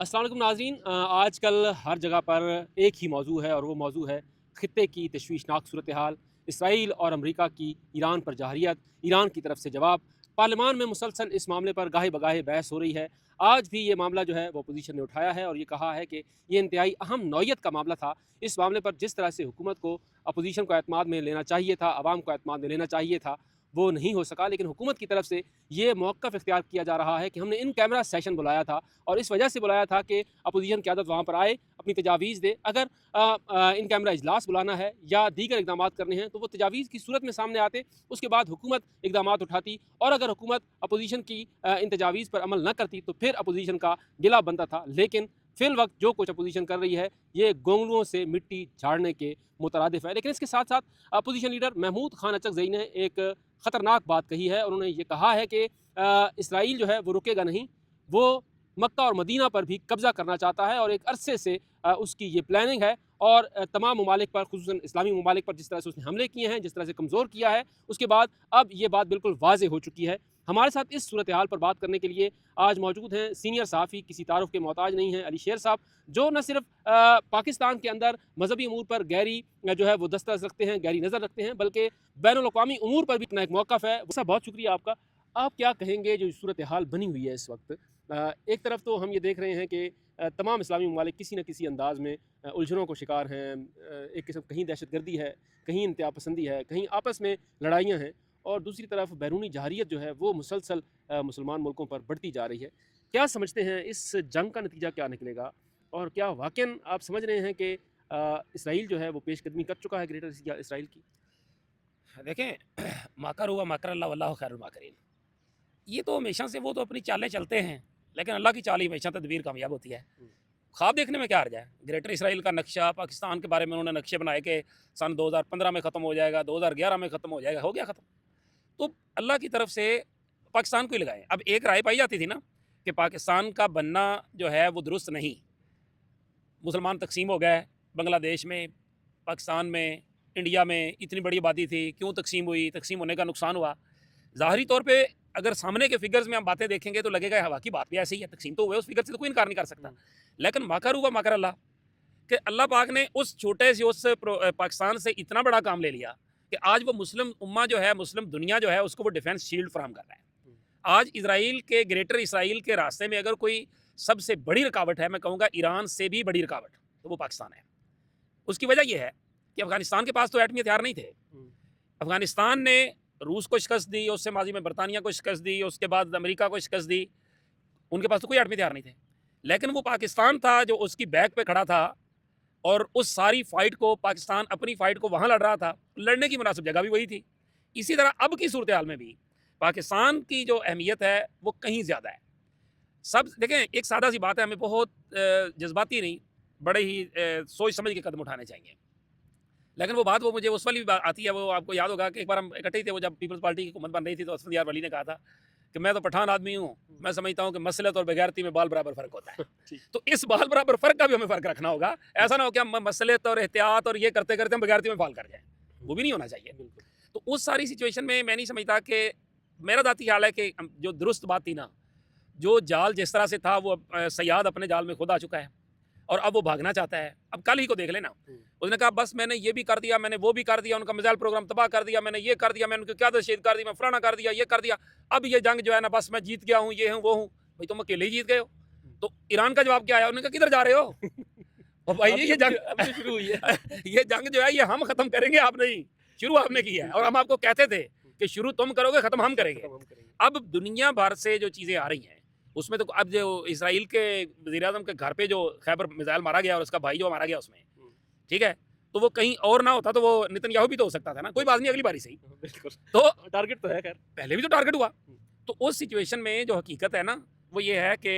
अस्सलाम वालेकुम नाज़रीन। आजकल हर जगह पर एक ही मौजू है और वो मौजू है ख़ित्ते की तशवीशनाक सूरत हाल, इसराइल और अमरीका की ईरान पर जहरियत, ईरान की तरफ से जवाब। पार्लियामान में मुसलसल इस मामले पर गाहे बगाहे बहस हो रही है। आज भी ये मामला जो है वो अपोजिशन ने उठाया है और ये कहा है कि ये इंतहाई अहम नौयत का मामला था। इस मामले पर जिस तरह से हुकूमत को अपोजिशन को एतमाद में लेना चाहिए था, अवाम को एतमाद में लेना चाहिए था, वो नहीं हो सका। लेकिन हुकूमत की तरफ से ये मौक़िफ़ इख्तियार किया जा रहा है कि हमने इन कैमरा सेशन बुलाया था और इस वजह से बुलाया था कि अपोजिशन क़यादत वहाँ पर आए, अपनी तजावीज़ दे। अगर इन कैमरा इजलास बुलाना है या दीगर इकदाम करने हैं तो वो तजावीज़ की सूरत में सामने आते, उसके बाद हुकूमत इकदाम उठाती और अगर हुकूमत अपोजिशन की इन तजावीज़ पर अमल न करती तो फिर अपोजिशन का गिला बनता था। लेकिन फ़िल वक्त जो कुछ अपोजिशन कर रही है ये गोंगलुओं से मिट्टी झाड़ने के मुतरादिफ है। लेकिन इसके साथ साथ अपोजिशन लीडर महमूद खान अचकज़ई ने एक ख़तरनाक बात कही है। उन्होंने ये कहा है कि इसराइल जो है वो रुकेगा नहीं, वो मक्का और मदीना पर भी कब्ज़ा करना चाहता है और एक अरसे से उसकी ये प्लानिंग है और तमाम ममालिक पर, खुसूसन इस्लामी ममालिक पर जिस तरह से उसने हमले किए हैं, जिस तरह से कमज़ोर किया है, उसके बाद अब ये बात बिल्कुल वाज़ेह हो चुकी है। हमारे साथ इस सूरत हाल पर बात करने के लिए आज मौजूद हैं सीनियर सहाफ़ी, किसी तारुफ़ के मोहताज नहीं हैं, अली शेर साहब, जो न सिर्फ पाकिस्तान के अंदर मज़हबी अमूर पर गहरी जो है वो दस्तरस रखते हैं, गहरी नज़र रखते हैं, बल्कि बैनुल-अक़वामी अमूर पर भी अपना एक मौक़िफ़ है। सर बहुत शुक्रिया आपका। आप क्या कहेंगे जो सूरत हाल बनी हुई है इस वक्त? एक तरफ तो हम ये देख रहे हैं कि तमाम इस्लामी ममालिक किसी न किसी अंदाज़ में उलझनों को शिकार हैं। एक किस्म कहीं दहशतगर्दी है, कहीं इंतहा पसंदी है, कहीं आपस में लड़ाइयाँ हैं और दूसरी तरफ बैरूनी जहरियत जो है वो मुसलसल मुसलमान मुल्कों पर बढ़ती जा रही है। क्या समझते हैं इस जंग का नतीजा क्या निकलेगा? और क्या वाक़ई आप समझ रहे हैं कि इसराइल जो है वो पेशकदमी कर चुका है ग्रेटर इसराइल की? देखें, माकर हुआ माकर अल्लाह वल्लाहु खैरुल माकिरीन। ये तो हमेशा से वो तो अपनी चालें चलते हैं, लेकिन अल्लाह की चाल ही हमेशा तदबीर कामयाब होती है। ख्वाब देखने में क्या हर्ज है? ग्रेटर इसराइल का नक्शा पाकिस्तान के बारे में उन्होंने नक्शे बनाए कि सन 2015 में ख़त्म हो जाएगा, 2011 में ख़त्म हो जाएगा, हो गया ख़त्म। तो अल्लाह की तरफ से पाकिस्तान को ही लगाएँ। अब एक राय पाई जाती थी ना कि पाकिस्तान का बनना जो है वो दुरुस्त नहीं। मुसलमान तकसीम हो गए, बांग्लादेश में, पाकिस्तान में, इंडिया में इतनी बड़ी आबादी थी, क्यों तकसीम हुई? तकसीम होने का नुकसान हुआ। ज़ाहरी तौर पे अगर सामने के फिगर्स में हम बातें देखेंगे तो लगेगा हवा की बात भी ऐसी ही है, तकसीम तो हुए, उस फिगर से तो कोई इनकार नहीं कर सकता। लेकिन माकर हुआ माकर अल्लाह, कि अल्लाह पाक ने उस छोटे से उस पाकिस्तान से इतना बड़ा काम ले लिया कि आज वो मुस्लिम उम्मा जो है, मुस्लिम दुनिया जो है, उसको वो डिफेंस शील्ड फराहम कर रहा है। आज इजराइल के, ग्रेटर इसराइल के रास्ते में अगर कोई सबसे बड़ी रुकावट है, मैं कहूँगा ईरान से भी बड़ी रुकावट, तो वो पाकिस्तान है। उसकी वजह ये है कि अफगानिस्तान के पास तो एटमी हथियार नहीं थे। अफगानिस्तान ने रूस को शिकस्त दी, उससे माजी में बरतानिया को शिकस्त दी, उसके बाद अमेरिका को शिकस्त दी। उनके पास तो कोई एटमी हथियार नहीं थे, लेकिन वो पाकिस्तान था जो उसकी बैक पे खड़ा था और उस सारी फाइट को, पाकिस्तान अपनी फाइट को वहाँ लड़ रहा था, लड़ने की मुनासिब जगह भी वही थी। इसी तरह अब की सूरत हाल में भी पाकिस्तान की जो अहमियत है वो कहीं ज़्यादा है। सब देखें, एक सादा सी बात है, हमें बहुत जज्बाती नहीं, बड़े ही सोच समझ के कदम उठाने चाहिए। लेकिन वो बात, वो मुझे उस वाली बात आती है, वो आपको याद होगा कि एक बार हम इकट्ठे ही थे, वो जब पीपल्स पार्टी की हुकूमत बन रही थी तो असद यार वली ने कहा था कि मैं तो पठान आदमी हूँ, मैं समझता हूँ कि मसलत और बेगैरती में बाल बराबर फ़र्क होता है। तो इस बाल बराबर फ़र्क का भी हमें फ़र्क रखना होगा। ऐसा ना हो कि हम मसलत और एहतियात और ये करते करते हम बेगैरती में फाल कर जाएँ, वो भी नहीं होना चाहिए। तो उस सारी सिचुएशन में मैं नहीं समझता कि, मेरा दाती ख्याल है कि जो दुरुस्त बात थी ना, जो जाल जिस तरह से था वो सयाद अपने जाल में खुद आ चुका है और अब वो भागना चाहता है। अब कल ही को देख लेना, उसने कहा बस मैंने ये भी कर दिया, मैंने वो भी कर दिया, उनका मिसाइल प्रोग्राम तबाह कर दिया, मैंने ये कर दिया, मैंने उनकी क़यादत शहीद कर दी, मैं फलाना कर दिया, ये कर दिया, अब ये जंग जो है ना बस मैं जीत गया हूँ, ये हूँ वो हूँ। भाई तुम अकेले ही जीत गए हो। तो ईरान का जवाब क्या आया? उन्होंने कहा किधर जा रहे हो? और भाई ये जंग शुरू हुई है ये जंग जो है ये हम ख़त्म करेंगे, आप नहीं, शुरू आपने की है। और हम आपको कहते थे कि शुरू तुम करोगे, ख़त्म हम करेंगे। अब दुनिया भर से जो चीज़ें आ रही हैं उसमें तो अब जो इसराइल के वज़ीर-ए-आज़म के घर पे जो खैबर मिसाइल मारा गया और उसका भाई जो मारा गया उसमें, ठीक है, तो वो कहीं और ना होता तो वो नेतन्याहू भी तो हो सकता था ना। कोई बात नहीं, अगली बारी सही। बिल्कुल, तो टारगेट तो है खैर, पहले भी तो टारगेट हुआ। तो उस सिचुएशन में जो हकीकत है ना वो ये है कि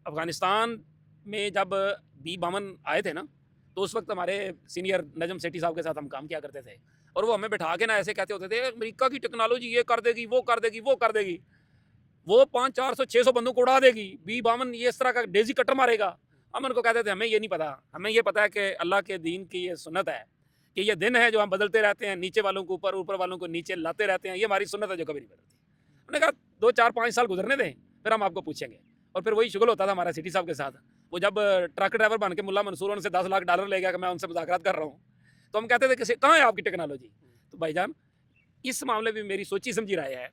अफ़गानिस्तान में जब B-51 आए थे ना, तो उस वक्त हमारे सीनियर नजम सेठी साहब के साथ हम काम किया करते थे और वो हमें बैठा के ना ऐसे कहते होते थे, अमेरिका की टेक्नोलॉजी ये कर देगी, वो कर देगी, वो कर देगी, वो 500-400-600 बंदूक उड़ा देगी, B-52 ये इस तरह का डेज़ी कटर मारेगा। हम उनको कहते थे हमें ये नहीं पता, हमें ये पता है कि अल्लाह के दीन की ये सुन्नत है कि ये दिन है जो हम बदलते रहते हैं, नीचे वालों को ऊपर, ऊपर वालों को नीचे लाते रहते हैं, ये हमारी सुन्नत है जो कभी नहीं बदलती। उन्होंने कहा 2, 4, 5 साल गुजरने दें, फिर हम आपको पूछेंगे। और फिर वही शुगल होता था हमारा सिटी साहब के साथ। वो जब ट्रक ड्राइवर बन के मुल्ला मंसूर उनसे $10 लाख ले गया कि मैं उनसे मुज़ाकरात कर रहा हूँ, तो हम कहते थे कि कहाँ है आपकी टेक्नोलॉजी। तो भाईजान इस मामले में मेरी सोची समझी राय है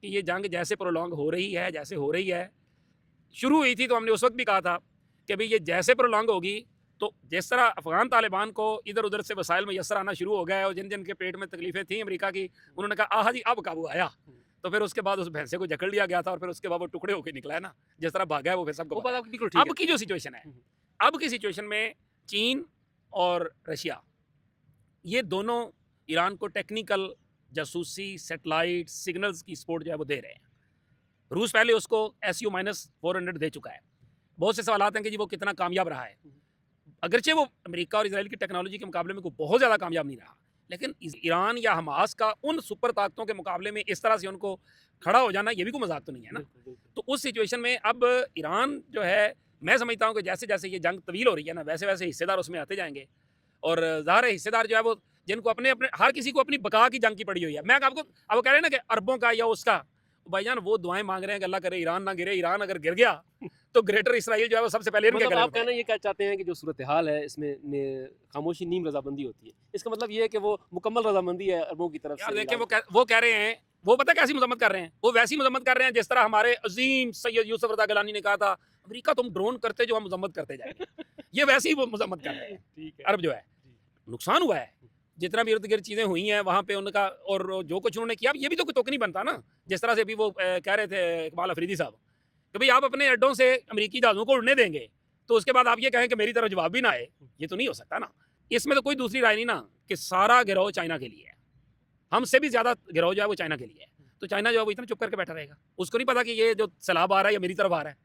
कि ये जंग जैसे प्रोलॉन्ग हो रही है, जैसे हो रही है, शुरू हुई थी तो हमने उस वक्त भी कहा था कि भाई ये जैसे प्रोलॉन्ग होगी तो जिस तरह अफगान तालिबान को इधर उधर से वसाइल मैसर आना शुरू हो गया है और जिन जिन के पेट में तकलीफें थी अमेरिका की, उन्होंने कहा आहा जी अब काबू आया, तो फिर उसके बाद उस भैंसे को जकड़ लिया गया था और फिर उसके बाद वो टुकड़े होकर निकला है ना, जिस तरह भागा है वो फिर सबको वो पता बात है। आपकी बिल्कुल ठीक अब है। की जो सिचुएशन है, अब की सिचुएशन में चीन और रशिया ये दोनों ईरान को टेक्निकल जासूसी सैटेलाइट सिग्नल्स की सपोर्ट जो है वो दे रहे हैं। रूस पहले उसको SU-400 दे चुका है। बहुत से सवालात हैं कि जी वो कितना कामयाब रहा है। अगरचे वो अमेरिका और इसराइल की टेक्नोलॉजी के मुकाबले में कोई बहुत ज़्यादा कामयाब नहीं रहा, लेकिन ईरान या हमास का उन सुपर ताकतों के मुकाबले में इस तरह से उनको खड़ा हो जाना, ये भी कोई मजाक तो नहीं है ना। तो उस सिचुएशन में अब ईरान जो है, मैं समझता हूँ कि जैसे जैसे ये जंग तवील हो रही है ना, वैसे वैसे हिस्सेदार उसमें आते जाएंगे और ज़ाहिर है हिस्सेदार जो है वो जिनको अपने अपने हर किसी को अपनी बका की जंग की पड़ी हुई है। मैं आपको अब कह रहे हैं ना कि अरबों का या उसका, भाईजान वो दुआएं मांग रहे हैं कि अल्लाह करे ईरान ना गिरे। ईरान अगर गिर गया तो ग्रेटर इसराइल जो है वो सबसे पहले इनके मतलब गले में आप कहना ये क्या चाहते हैं कि जो सूरत हाल है इसमें खामोशी नीम रजामंदी होती है, इसका मतलब ये है कि वो मुकम्मल रजामंदी है अरबों की तरफ यार से। देखिए वो कह रहे हैं, वो पता कैसी मजम्मत कर रहे हैं, वो वैसी मजम्मत कर रहे हैं जिस तरह हमारे अजीम सैयद यूसुफ रज़ा गिलानी ने कहा था, अमेरिका तुम ड्रोन करते जो हम मजम्मत करते जाएंगे। ये वैसी ही वो मजम्मत कर रहे हैं। ठीक है। अरब जो है नुकसान हुआ है, जितना भी इर्द गिर्द चीज़ें हुई हैं वहाँ पे उनका, और जो कुछ उन्होंने किया ये भी तो कोई तुक नहीं बनता ना। जिस तरह से अभी वो कह रहे थे इकबाल अफरीदी साहब कि भाई आप अपने अड्डों से अमेरिकी जहाज़ों को उड़ने देंगे तो उसके बाद आप ये कहें कि मेरी तरफ जवाब भी ना आए, ये तो नहीं हो सकता ना। इसमें तो कोई दूसरी राय नहीं ना कि सारा गिरोह चाइना के लिए है, हमसे भी ज़्यादा गिरोह जो है वो चाइना के लिए है। तो चाइना जो है वो इतना चुप करके बैठा रहेगा, उसको नहीं पता कि ये जो सैलाब आ रहा है ये मेरी तरफ आ रहा है।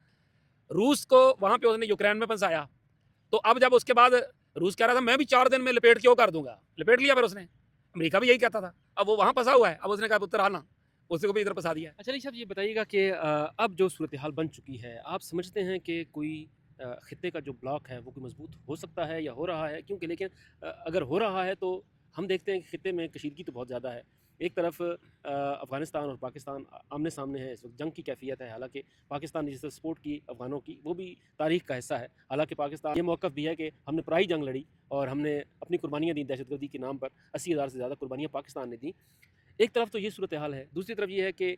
रूस को वहाँ पे उसने यूक्रेन में फंसाया, तो अब जब उसके बाद रूस कह रहा था मैं भी 4 दिन में लपेट क्यों कर दूंगा, लपेट लिया फिर उसने। अमेरिका भी यही कहता था, अब वो वहाँ फंसा हुआ है, अब उसने कहा पुत्र आना, उसको भी इधर फंसा दिया है। अच्छा अली साहब ये बताइएगा कि अब जो सूरत हाल बन चुकी है, आप समझते हैं कि कोई खित्ते का जो ब्लॉक है वो कोई मजबूत हो सकता है या हो रहा है? क्योंकि लेकिन अगर हो रहा है तो हम देखते हैं कि खित्ते में कशीदगी तो बहुत ज़्यादा है। एक तरफ अफ़गानिस्तान और पाकिस्तान आमने सामने है, इस वक्त जंग की कैफियत है। हालांकि पाकिस्तान ने जिस तरह सपोर्ट की अफ़गानों की, वो भी तारीख का हिस्सा है। हालांकि पाकिस्तान ये मौक़िफ़ भी है कि हमने पराई जंग लड़ी और हमने अपनी कुर्बानियाँ दी दहशतगर्दी के नाम पर। 80,000 से ज़्यादा कुर्बानियाँ पाकिस्तान ने दी। एक तरफ तो ये सूरत हाल है, दूसरी तरफ ये है कि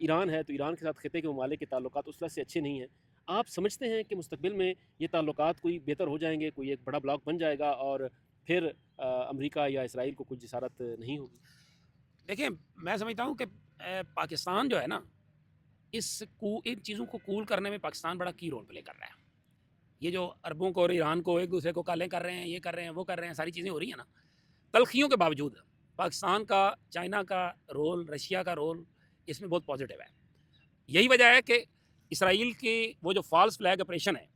ईरान है, तो ईरान के साथ खित्ते के ममालिक के ताल्लुकात उस तरह से अच्छे नहीं हैं। आप समझते हैं कि मुस्तकबिल में ये ताल्लुकात कोई बेहतर हो जाएंगे, कोई एक बड़ा ब्लॉक बन जाएगा और फिर अमेरिका या इसराइल को कुछ जिसारत नहीं होगी? देखिए मैं समझता हूँ कि पाकिस्तान जो है ना, इन चीज़ों को कूल करने में पाकिस्तान बड़ा की रोल प्ले कर रहा है। ये जो अरबों को और ईरान को एक दूसरे को कालें कर रहे हैं, ये कर रहे हैं, वो कर रहे हैं, सारी चीज़ें हो रही हैं ना, तलखियों के बावजूद पाकिस्तान का, चाइना का रोल, रशिया का रोल इसमें बहुत पॉजिटिव है। यही वजह है कि इसराइल की वो जो फॉल्स फ्लैग ऑपरेशन है,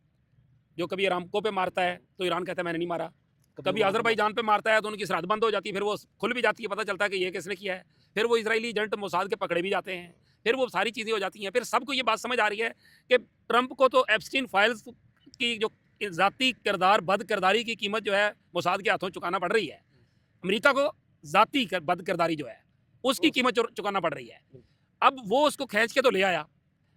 जो कभी अरामको पे मारता है तो ईरान कहता है मैंने नहीं मारा, कभी अजरबैजान पे मारता है तो उनकी सरहद बंद हो जाती है, फिर वो खुल भी जाती है, पता चलता है कि ये किसने किया है, फिर वो इजरायली एजेंट मोसाद के पकड़े भी जाते हैं, फिर वो सारी चीज़ें हो जाती हैं। फिर सबको ये बात समझ आ रही है कि ट्रंप को तो एप्स्टीन फाइल्स की जो ज़ाती किरदार बद किरदारी की कीमत जो है मोसाद के हाथों चुकाना पड़ रही है। अमेरिका को ज़ाती बद किरदारी जो है उसकी कीमत चुकाना पड़ रही है। अब वो उसको खींच के तो ले आया,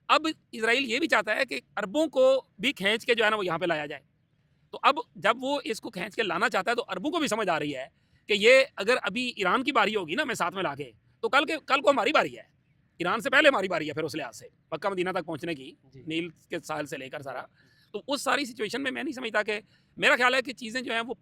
अब इसराइल ये भी चाहता है कि अरबों को भी खींच के जो है ना वो यहाँ पे लाया जाए। तो अब जब वो इसको खींच के लाना चाहता है तो अरबों को भी समझ आ रही है कि ये अगर अभी ईरान की बारी होगी ना मैं साथ में लाके, तो कल को हमारी बारी है, ईरान से पहले हमारी बारी है फिर उस लिहाज से मक्का मदीना तक पहुँचने की, नील के साहिल से लेकर सारा। तो उस सारी सिचुएशन में मैं नहीं समझता कि, मेरा ख्याल है कि चीज़ें जो हैं वो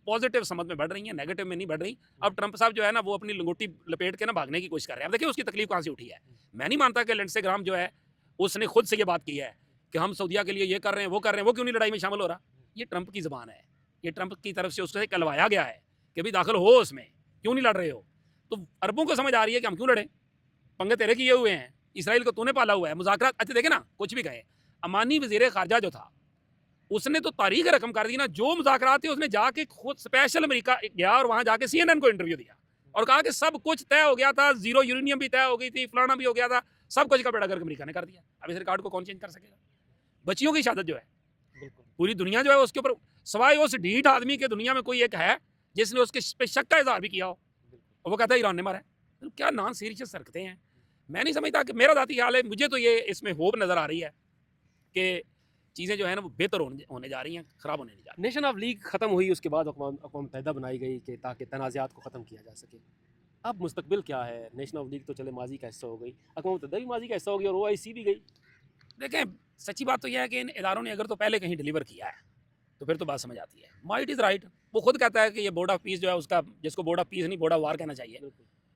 पॉजिटिव समझ में बढ़ रही हैं, नेगेटिव में नहीं बढ़ रही। अब ट्रंप साहब जो है ना वो अपनी लंगोटी लपेट के ना भागने की कोशिश कर रहे हैं। अब देखिए उसकी तकलीफ कहाँ से उठी है। मैं नहीं मानता कि लिंडसे ग्राहम जो है उसने खुद से ये बात की है कि हम सऊदिया के लिए ये कर रहे हैं, वो कर रहे हैं, वो क्यों नहीं लड़ाई में शामिल हो रहा। ये ट्रंप की ज़बान है, ये ट्रंप की तरफ से उससे कहलवाया गया है कि भाई दाखिल हो उसमें, क्यों नहीं लड़ रहे हो। तो अरबों को समझ आ रही है कि हम क्यों लड़े, पंगे तेरे किए हुए हैं, इसराइल को तूने पाला हुआ है, मुज़ाकरात। अच्छा देखे ना, कुछ भी कहे, अमानी वज़ीर ख़ारजा जो था उसने तो तारीख रकम कर दी ना, जो मुज़ाकरात थे उसने जाके खुद स्पेशल अमेरिका गया और वहाँ जाके CNN को इंटरव्यू दिया और कहा कि सब कुछ तय हो गया था, ज़ीरो यूरेनियम भी तय हो गई थी, फलाना भी हो गया था, सब कुछ का बेड़ा गर्क अमेरिका ने कर दिया। अब इस रिकॉर्ड को कौन चेंज कर सकेगा। बच्चियों की शहादत जो है पूरी दुनिया जो है उसके ऊपर, सवाए उस ढीठ आदमी के दुनिया में कोई एक है जिसने उसके पे शक का इजहार भी किया हो, और वो कहता है ईरान ने मारा है। तो क्या नॉन सीरियस हरकतें हैं। मैं नहीं समझता कि, मेरा ज़ाती ख्याल है, मुझे तो ये इसमें होप नज़र आ रही है कि चीज़ें जो है ना वो बेहतर होने जा रही हैं, ख़राब होने नहीं जा रही। नेशन ऑफ लीग ख़त्म हुई, उसके बाद अक़वाम मुत्तहिदा बनाई गई कि ताकि तनाज़ात को ख़त्म किया जा सके। अब मुस्तकबिल क्या है? नेशन ऑफ लीग तो चले माजी का हिस्सा हो गई, अक़वाम मुत्तहिदा भी माजी का हिस्सा हो गई और OIC भी गई। देखें, सच्ची बात तो यह है कि इन इदारों ने अगर तो पहले कहीं डिलीवर किया है तो फिर तो बात समझ आती है। माइट इज़ राइट, वो खुद कहता है कि ये बोर्ड ऑफ पीस जो है उसका, जिसको बोर्ड ऑफ पीस नहीं बोर्ड ऑफ वार कहना चाहिए,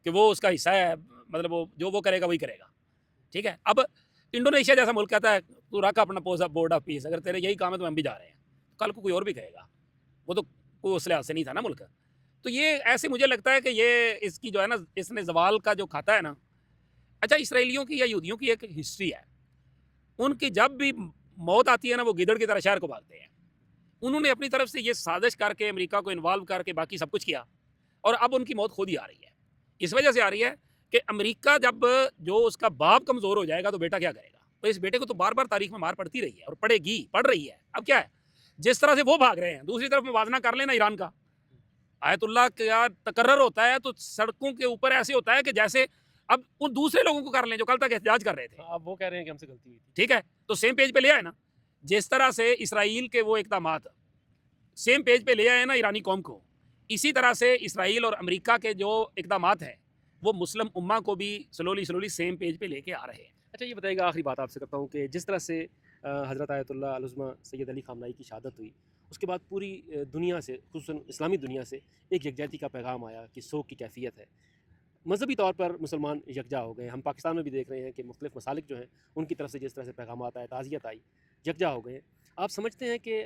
कि वो उसका हिस्सा है, मतलब वो जो वो करेगा वही करेगा, ठीक है। अब इंडोनेशिया जैसा मुल्क कहता है तू रख अपना पोस्ट बोर्ड ऑफ पीस, अगर तेरे यही काम है तो हम भी जा रहे हैं, कल को कोई और भी कहेगा, वो तो कोई उस लिहाज से नहीं था ना मुल्क। तो ये ऐसे मुझे लगता है कि ये इसकी जो है ना, इसने जवाल का जो खाता है ना। अच्छा, इसराइलियों की या यहूदियों की एक हिस्ट्री है, उनकी जब भी मौत आती है ना वो गिदड़ की तरह शहर को भागते हैं। उन्होंने अपनी तरफ से ये साजिश करके अमेरिका को इन्वॉल्व करके बाकी सब कुछ किया, और अब उनकी मौत खुद ही आ रही है। इस वजह से आ रही है कि अमेरिका जब जो उसका बाप कमज़ोर हो जाएगा तो बेटा क्या करेगा। तो इस बेटे को तो बार बार तारीख में मार पड़ती रही है और पड़ेगी, पड़ रही है। अब क्या है, जिस तरह से वो भाग रहे हैं, दूसरी तरफ मुवाजना कर लेना ईरान का। आयतुल्लाह का तकर्रर होता है तो सड़कों के ऊपर ऐसे होता है कि जैसे अब उन दूसरे लोगों को कर लें जो कल तक एहतजाज कर रहे थे। अब वो कह रहे हैं कि हमसे गलती हुई थी। ठीक है, तो सेम पेज पे ले आए ना। जिस तरह से इसराइल के वो इक़दामात सेम पेज पे ले आए ना ईरानी कौम को, इसी तरह से इसराइल और अमेरिका के जो इक़दामात हैं वो मुस्लिम उम्मा को भी स्लोली सेम पेज पे लेके आ रहे हैं। अच्छा, ये बताइएगा, आखिरी बात आपसे करता हूँ कि जिस तरह से हज़रत आयतुल्लाह अल-उज़्मा सैयद अली ख़ामनाई की शहादत हुई, उसके बाद पूरी दुनिया से, ख़ुसूसन इस्लामी दुनिया से एक यकजहती का पैगाम आया कि सोग की कैफ़ियत है। मज़हबी तौर पर मुसलमान यकजा हो गए। हम पाकिस्तान में भी देख रहे हैं कि मुख्तलिफ़ मसालिक जो हैं उनकी तरफ से जिस तरह से पैगाम आए, ताज़ियत आई, यकजा हो गए। आप समझते हैं कि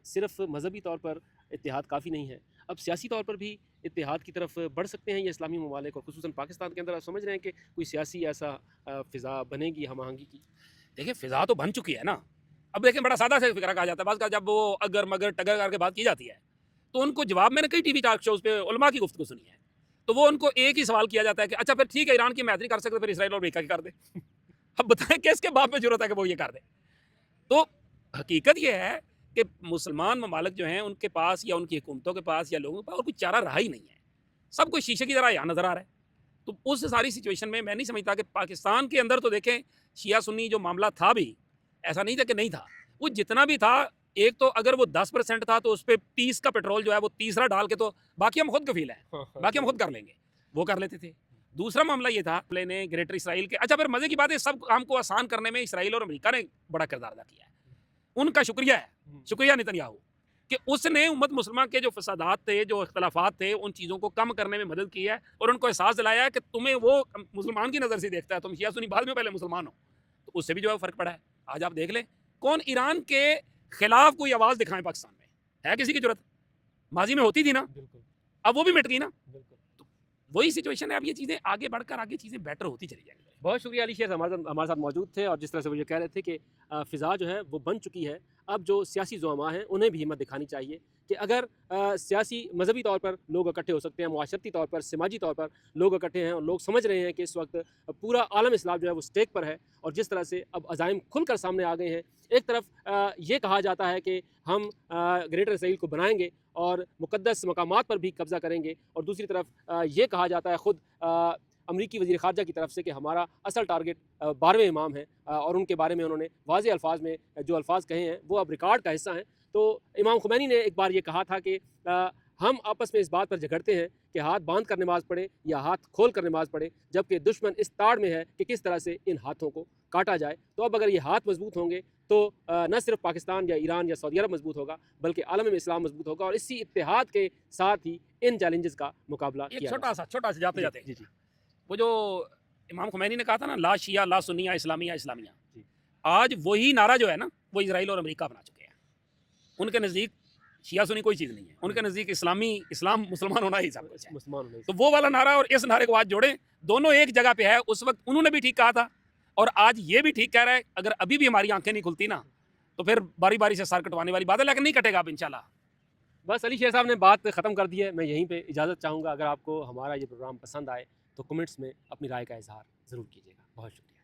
सिर्फ़ मज़हबी तौर पर इत्तेहाद काफ़ी नहीं है, अब सियासी तौर पर भी इत्तेहाद की तरफ बढ़ सकते हैं ये इस्लामी ममालिक, और ख़ुसूसन पाकिस्तान के अंदर आप समझ रहे हैं कि कोई सियासी ऐसा फ़िज़ा बनेगी हम आहंगी की? देखिए, फ़िज़ा तो बन चुकी है ना। अब देखें, बड़ा सादा सा फ़िक्रा कहा जाता है बाज़ का, जब वो अगर मगर टगर करके बात की जाती है तो उनको जवाब, मैंने कई टीवी टॉक शोज़ पे उलमा की गुफ्तगू सुनी है, तो वो उनको एक ही सवाल किया जाता है कि अच्छा फिर ठीक है, ईरान की मैत्री कर सकते, फिर इसराइल और अमेरिका की कर दे। अब बताएं किसके बाप में ज़रूरत है कि वो ये कर दे। तो हकीकत ये है कि मुसलमान ममालिक जो हैं उनके पास या उनकी हुकूमतों के पास या लोगों के पास और कोई चारा रहा ही नहीं है। सब कुछ शीशे की तरह यहाँ नज़र आ रहा है। तो उस सारी सिचुएशन में मैं नहीं समझता कि पाकिस्तान के अंदर तो देखें, शिया सुन्नी जो मामला था भी, ऐसा नहीं था कि नहीं था। वो जितना भी था, एक तो अगर वो 10% था तो उस पर 30 का पेट्रोल जो है वो तीसरा डाल के, तो बाकी हम खुद कफील हैं, बाकी हम खुद कर लेंगे, वो कर लेते थे। दूसरा मामला ये था ने ग्रेटर इसराइल के, अच्छा फिर मज़े की बात है, सब काम को आसान करने में इसराइल और अमेरिका ने बड़ा किरदार अदा किया है। उनका शुक्रिया है, शुक्रिया नेतन्याहू, कि उसने उम्मत मुसलमान के जो फसादात थे, जो इख्तलाफात थे, उन चीज़ों को कम करने में मदद की है और उनको एहसास दिलाया है कि तुम्हें वो मुसलमान की नज़र से देखता है, तुम शिया सुन्नी बाद में पहले मुसलमान हो, तो उससे भी जो है फ़र्क पड़ा है। आज आप देख लें, कौन ईरान के खिलाफ कोई आवाज़ दिखाएं पाकिस्तान में, है किसी की जरूरत? माजी में होती थी ना, अब वो भी मिट गई ना। तो वही सिचुएशन है, अब ये चीज़ें आगे बढ़कर आगे चीज़ें बेटर होती चली जाएंगी। बहुत शुक्रिया अली शेर, हमारे साथ मौजूद थे, और जिस तरह से वो ये कह रहे थे कि फ़िज़ा जो है वो बन चुकी है। अब जो सियासी ज़ुआमा हैं उन्हें भी हिम्मत दिखानी चाहिए कि अगर सियासी मज़हबी तौर पर लोग इकट्ठे हो सकते हैं, मुआशरती तौर पर, समाजी तौर पर लोग इकट्ठे हैं और लोग समझ रहे हैं कि इस वक्त पूरा आलम इस्लाम जो है वो स्टेक पर है, और जिस तरह से अब अज़ाइम खुलकर सामने आ गए हैं। एक तरफ ये कहा जाता है कि हम ग्रेटर इसराइल को बनाएंगे और मुक़द्दस मकामात पर भी कब्ज़ा करेंगे, और दूसरी तरफ ये कहा जाता है ख़ुद अमरीकी वज़ीर ख़ारजा की तरफ से कि हमारा असल टारगेट 12वें इमाम है, और उनके बारे में उन्होंने वाज़ेह अल्फाज में जो अल्फाज कहे हैं वो अब रिकॉर्ड का हिस्सा हैं। तो इमाम खुमैनी ने एक बार ये कहा था कि हम आपस में इस बात पर झगड़ते हैं कि हाथ बांध कर नमाज़ पढ़े या हाथ खोल कर नमाज़ पढ़े, जबकि दुश्मन इस ताड़ में है कि किस तरह से इन हाथों को काटा जाए। तो अब अगर ये हाथ मजबूत होंगे तो न सिर्फ पाकिस्तान या ईरान या सऊदी अरब मजबूत होगा, बल्कि आलम में इस्लाम मजबूत होगा, और इसी इत्तेहाद के साथ ही इन चैलेंजेस का मुकाबला किया छोटा सा जाते जी जी। वो जो इमाम खुमैनी ने कहा था ना, ला शिया ला सुन्निया इस्लामिया इस्लामिया, आज वही नारा जो है ना वो इजराइल और अमेरिका बना चुके हैं। उनके नज़दीक शिया सुन्नी कोई चीज़ नहीं है, उनके नज़दीक इस्लाम मुसलमान होना ही सब कुछ है। मुसलमान होना ही तो वो वाला नारा और इस नारे को आज जोड़ें, दोनों एक जगह पे है। उस वक्त उन्होंने भी ठीक कहा था और आज ये भी ठीक कह रहा है। अगर अभी भी हमारी आंखें नहीं खुलती ना तो फिर बारी बारी से सर कटवाने वाली बात है, लेकिन नहीं कटेगा अब इंशाल्लाह। बस अली शेर साहब ने बात ख़त्म कर दी है, मैं यहीं पे इजाज़त चाहूँगा। अगर आपको हमारा ये प्रोग्राम पसंद आए तो कमेंट्स में अपनी राय का इज़हार ज़रूर कीजिएगा। बहुत शुक्रिया।